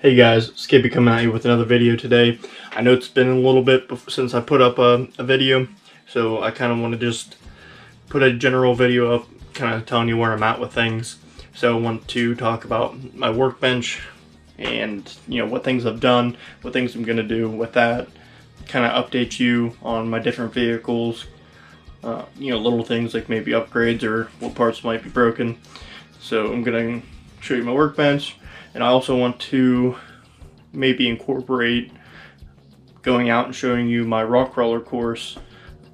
Hey guys, Skippy coming at you with another video today. I know it's been a little bit since I put up a video, so I kind of want to just put a general video up, kind of telling you where I'm at with things. So I want to talk about my workbench and, you know, what things I've done, what things I'm going to do with that, kind of update you on my different vehicles, you know, little things like maybe upgrades or what parts might be broken. So I'm going to show you my workbench. And I also want to maybe incorporate going out and showing you my rock crawler course.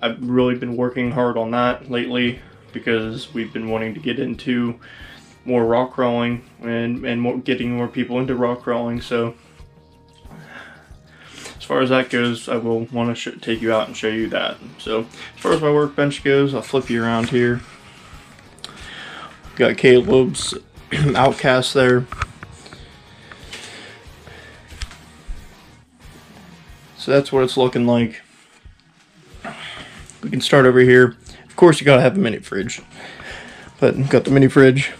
I've really been working hard on that lately because we've been wanting to get into more rock crawling and getting more people into rock crawling. So as far as that goes, I will want to take you out and show you that. So as far as my workbench goes, I'll flip you around here. Got Caleb's Outcast there. So that's what it's looking like. We can start over here. Of course, you gotta have a mini fridge, but I've got the mini fridge.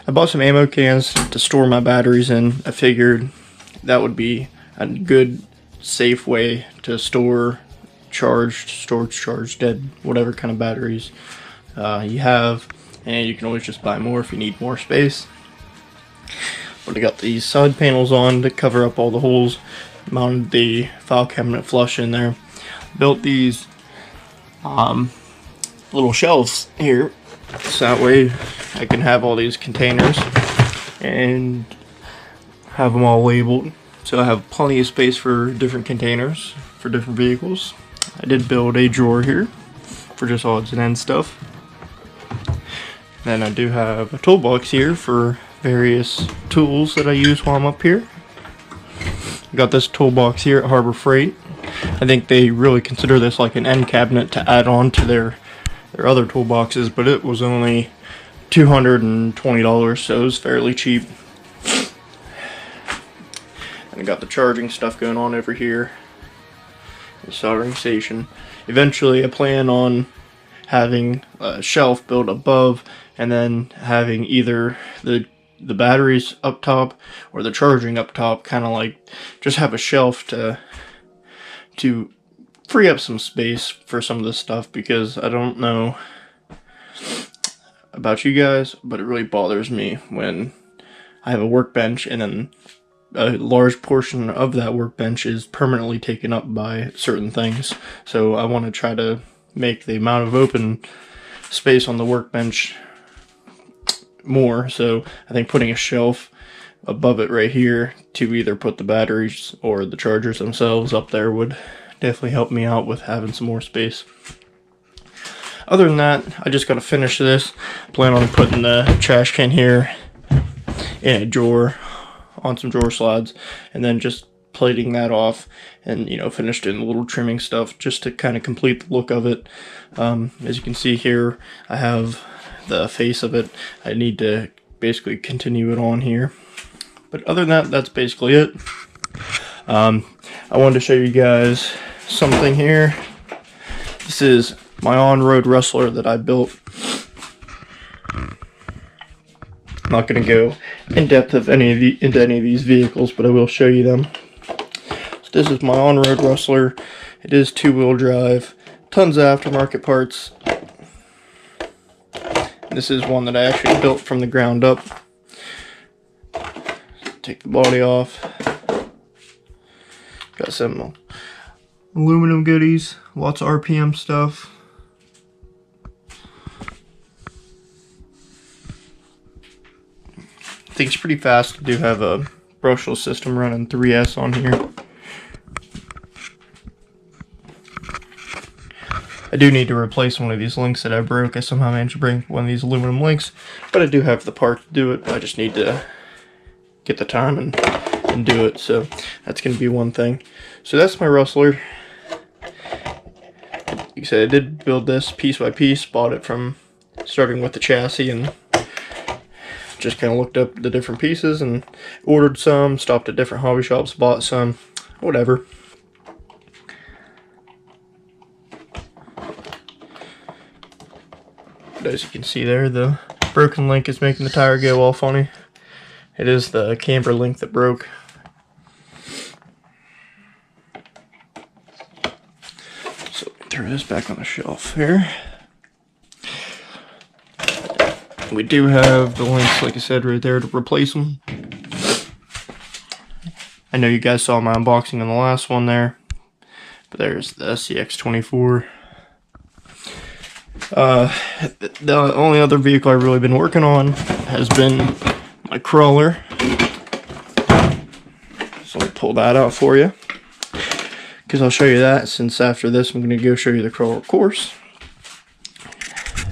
I bought some ammo cans to store my batteries in. I figured that would be a good, safe way to store storage charged, dead, whatever kind of batteries you have, and you can always just buy more if you need more space. But I got these side panels on to cover up all the holes. Mounted the file cabinet flush in there. Built these little shelves here, so that way I can have all these containers and have them all labeled. So I have plenty of space for different containers for different vehicles. I did build a drawer here for just odds and ends stuff. Then I do have a toolbox here for various tools that I use while I'm up here. Got this toolbox here at Harbor Freight. I think they really consider this like an end cabinet to add on to their other toolboxes, but it was only $220, so it was fairly cheap. And I got the charging stuff going on over here. The soldering station. Eventually I plan on having a shelf built above and then having either the batteries up top or the charging up top, kind of like just have a shelf to free up some space for some of this stuff, because I don't know about you guys, but it really bothers me when I have a workbench and then a large portion of that workbench is permanently taken up by certain things. So I want to try to make the amount of open space on the workbench more, so I think putting a shelf above it right here to either put the batteries or the chargers themselves up there would definitely help me out with having some more space. Other than that, I just gotta finish this. Plan on putting the trash can here in a drawer on some drawer slides, and then just plating that off and, you know, finished in a little trimming stuff just to kind of complete the look of it. As you can see here, I have the face of it. I need to basically continue it on here, but other than that, that's basically it. I wanted to show you guys something here. This is my on-road Rustler that I built. I'm not going to go in depth into any of these vehicles, but I will show you them. So this is my on-road Rustler. It is 2-wheel drive, tons of aftermarket parts. This is one that I actually built from the ground up. Take the body off. Got some aluminum goodies, lots of RPM stuff. I think it's pretty fast. I do have a brushless system running 3S on here. I do need to replace one of these links that I broke. I somehow managed to bring one of these aluminum links, but I do have the part to do it. I just need to get the time and do it, so that's going to be one thing. So that's my Rustler. Like I said, I did build this piece by piece, bought it from starting with the chassis and just kind of looked up the different pieces and ordered some, stopped at different hobby shops, bought some, whatever. But as you can see there, the broken link is making the tire go all funny. It is the camber link that broke. So throw this back on the shelf here. We do have the links, like I said, right there to replace them. I know you guys saw my unboxing on the last one there, but there's the SCX-24. The only other vehicle I've really been working on has been my crawler. So I'll pull that out for you, because I'll show you that, since after this I'm going to go show you the crawler course.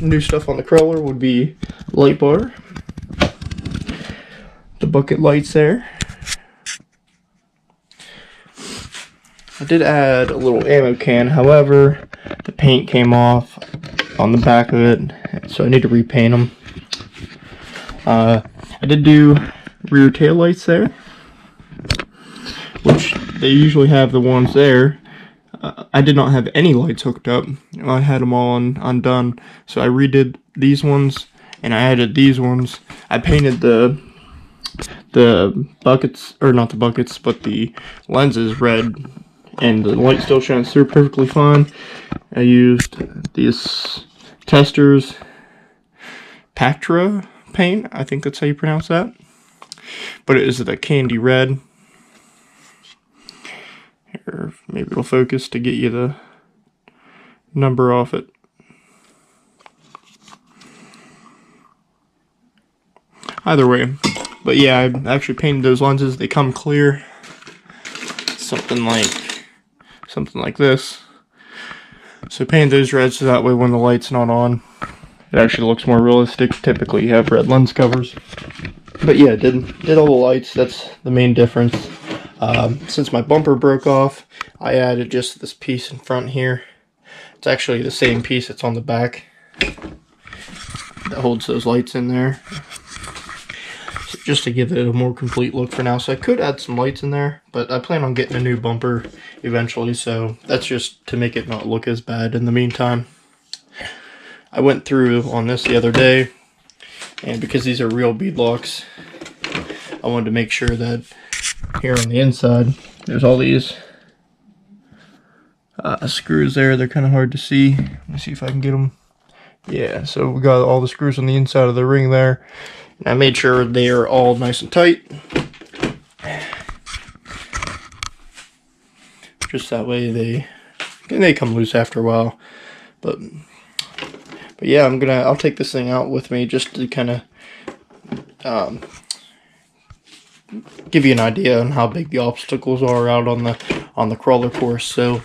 New stuff on the crawler would be light bar, the bucket lights there. I did add a little ammo can, however, the paint came off on the back of it, so I need to repaint them. I did do rear tail lights there, which they usually have the ones there. I did not have any lights hooked up. I had them all undone, so I redid these ones and I added these ones. I painted the buckets, or not the buckets, but the lenses red, and the light still shines through perfectly fine. I used these Testers Pactra paint, I think that's how you pronounce that, but it is the candy red. Here, maybe it'll focus to get you the number off it. Either way, but yeah, I actually painted those lenses. They come clear, something like this. So paint those red so that way when the light's not on, it actually looks more realistic. Typically you have red lens covers, but yeah, did all the lights. That's the main difference. Since my bumper broke off, I added just this piece in front here. It's actually the same piece that's on the back that holds those lights in there, so just to give it a more complete look for now. So I could add some lights in there, but I plan on getting a new bumper eventually, so that's just to make it not look as bad in the meantime. I went through on this the other day, and because these are real beadlocks, I wanted to make sure that here on the inside there's all these screws there. They're kind of hard to see. Let me see if I can get them. Yeah, so we got all the screws on the inside of the ring there, and I made sure they are all nice and tight, just that way they come loose after a while. But yeah, I'll take this thing out with me just to kind of give you an idea on how big the obstacles are out on the crawler course. So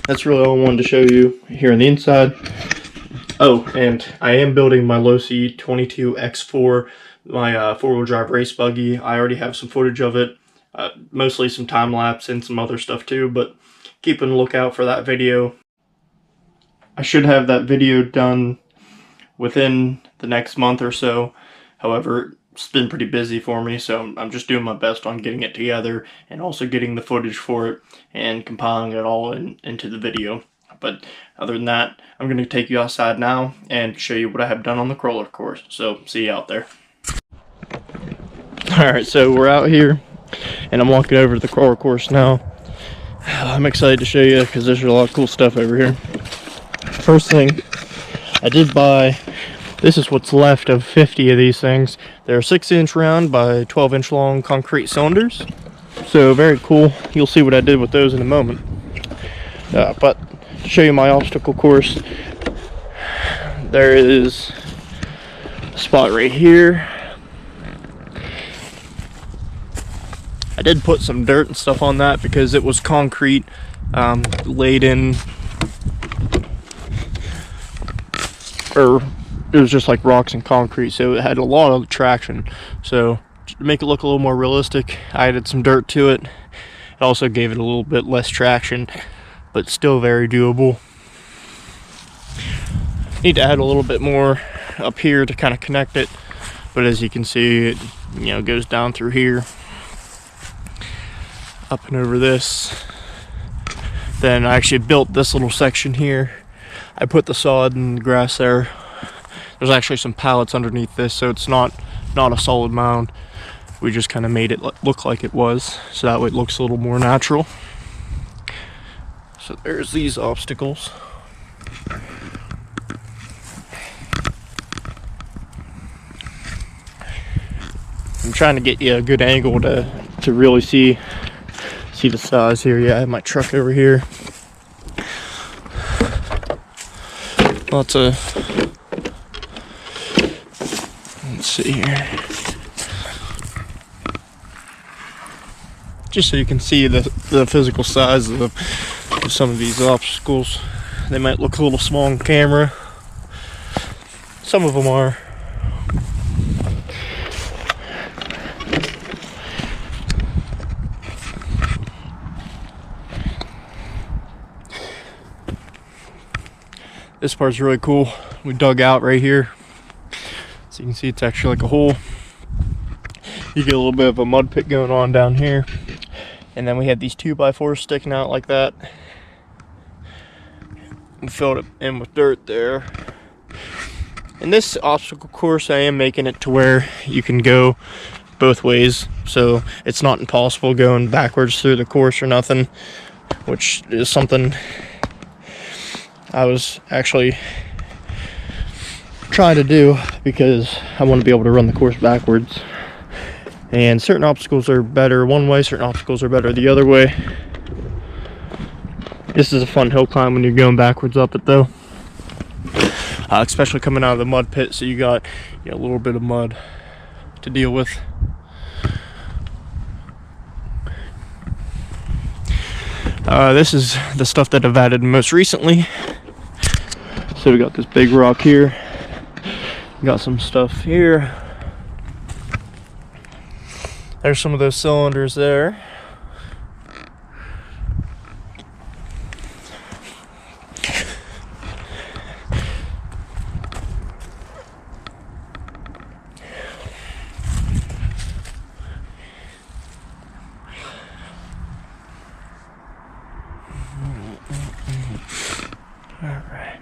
that's really all I wanted to show you here on the inside. Oh, and I am building my Losi 22X4, my four-wheel drive race buggy. I already have some footage of it, mostly some time lapse and some other stuff too, but keep a lookout for that video. I should have that video done within the next month or so. However, it's been pretty busy for me, so I'm just doing my best on getting it together and also getting the footage for it and compiling it all into the video. But other than that, I'm going to take you outside now and show you what I have done on the crawler course. So see you out there. Alright, so we're out here and I'm walking over to the crawler course now. I'm excited to show you because there's a lot of cool stuff over here. First thing, I did buy, this is what's left of 50 of these things. They're 6-inch round by 12-inch long concrete cylinders. So very cool. You'll see what I did with those in a moment. But to show you my obstacle course, there is a spot right here. I did put some dirt and stuff on that because it was concrete laid in, or it was just like rocks and concrete, so it had a lot of traction. So to make it look a little more realistic, I added some dirt to it. It also gave it a little bit less traction, but still very doable. Need to add a little bit more up here to kind of connect it, but as you can see, it goes down through here, up and over this. Then I actually built this little section here. I put the sod and grass there. There's actually some pallets underneath this, so it's not not a solid mound. We just kind of made it look like it was, so that way it looks a little more natural. So there's these obstacles. I'm trying to get you a good angle to really see the size here. Yeah, I have my truck over here. Lots of, let's see here. Just so you can see the physical size of some of these obstacles. They might look a little small on camera. Some of them are. This part's really cool. We dug out right here. So you can see it's actually like a hole. You get a little bit of a mud pit going on down here. And then we had these 2x4s sticking out like that. We filled it in with dirt there. And this obstacle course, I am making it to where you can go both ways. So it's not impossible going backwards through the course or nothing, which is something I was actually trying to do because I want to be able to run the course backwards. And certain obstacles are better one way, certain obstacles are better the other way. This is a fun hill climb when you're going backwards up it though. Especially coming out of the mud pit, so you got a little bit of mud to deal with. This is the stuff that I've added most recently. So we got this big rock here. Got some stuff here. There's some of those cylinders there. All right.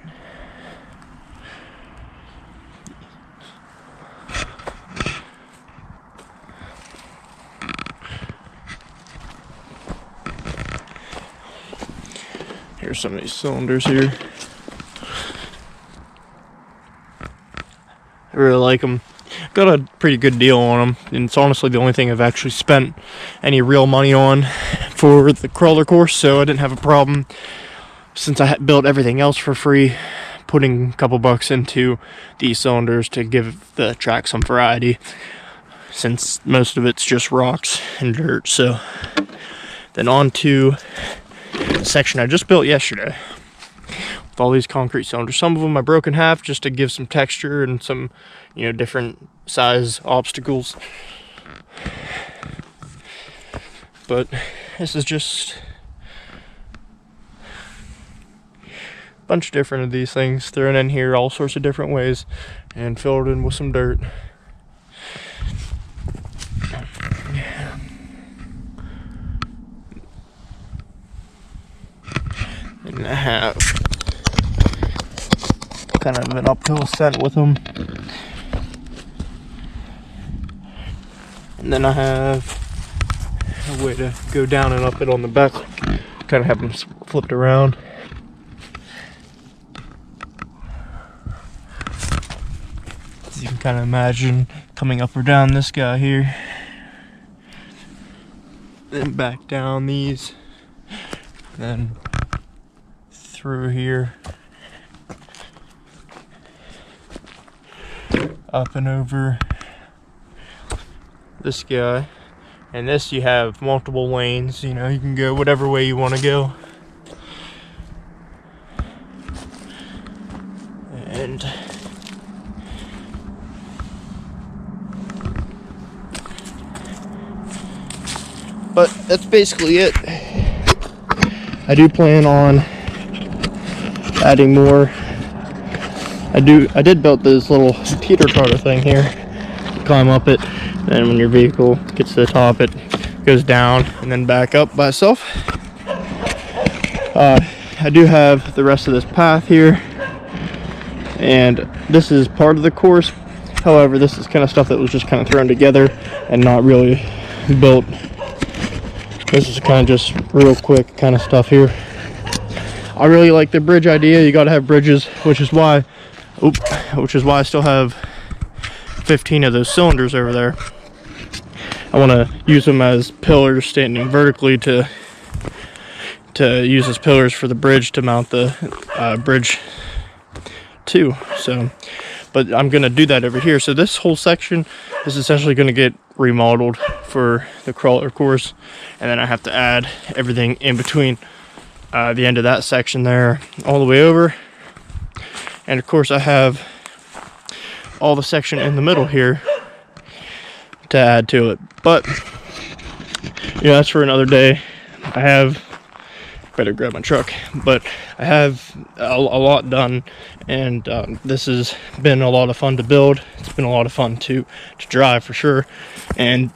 Here's some of these cylinders here. I really like them. Got a pretty good deal on them, and it's honestly the only thing I've actually spent any real money on for the crawler course, so I didn't have a problem, since I had built everything else for free, putting a couple bucks into these cylinders to give the track some variety, since most of it's just rocks and dirt. So then on to the section I just built yesterday with all these concrete cylinders. Some of them I broke in half just to give some texture and some different size obstacles, but this is just a bunch of different of these things thrown in here all sorts of different ways and filled in with some dirt. And I have kind of an uphill ascent with them. And then I have a way to go down and up it on the back, kind of have them flipped around. So you can kind of imagine coming up or down this guy here, then back down these, then through here, up and over this guy. And this, you have multiple lanes, you can go whatever way you want to go. And but that's basically it. I do plan on adding more. I did build this little teeter totter thing here. Climb up it, and when your vehicle gets to the top, it goes down and then back up by itself. I do have the rest of this path here, and this is part of the course, However, this is kind of stuff that was just kind of thrown together and not really built. This is kind of just real quick kind of stuff here. I really like the bridge idea. You got to have bridges, which is why I still have 15 of those cylinders over there. I want to use them as pillars standing vertically to use as pillars for the bridge to mount the bridge to. So, but I'm going to do that over here. So this whole section is essentially going to get remodeled for the crawler course, and then I have to add everything in between the end of that section there all the way over. And of course I have all the section in the middle here to add to it, but that's for another day. Better grab my truck, but I have a lot done, and this has been a lot of fun to build. It's been a lot of fun to drive for sure, and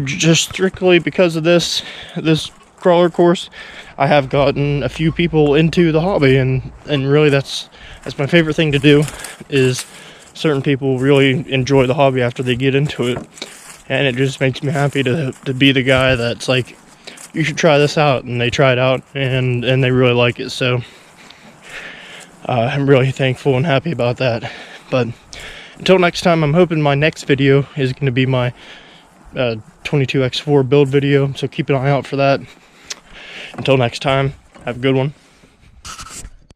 just strictly because of this crawler course, I have gotten a few people into the hobby, and really that's my favorite thing to do. Is certain people really enjoy the hobby after they get into it, and it just makes me happy to be the guy that's like, you should try this out, and they try it out and they really like it. So I'm really thankful and happy about that. But until next time, I'm hoping my next video is going to be my 22x4 build video, so keep an eye out for that. Until next time, have a good one.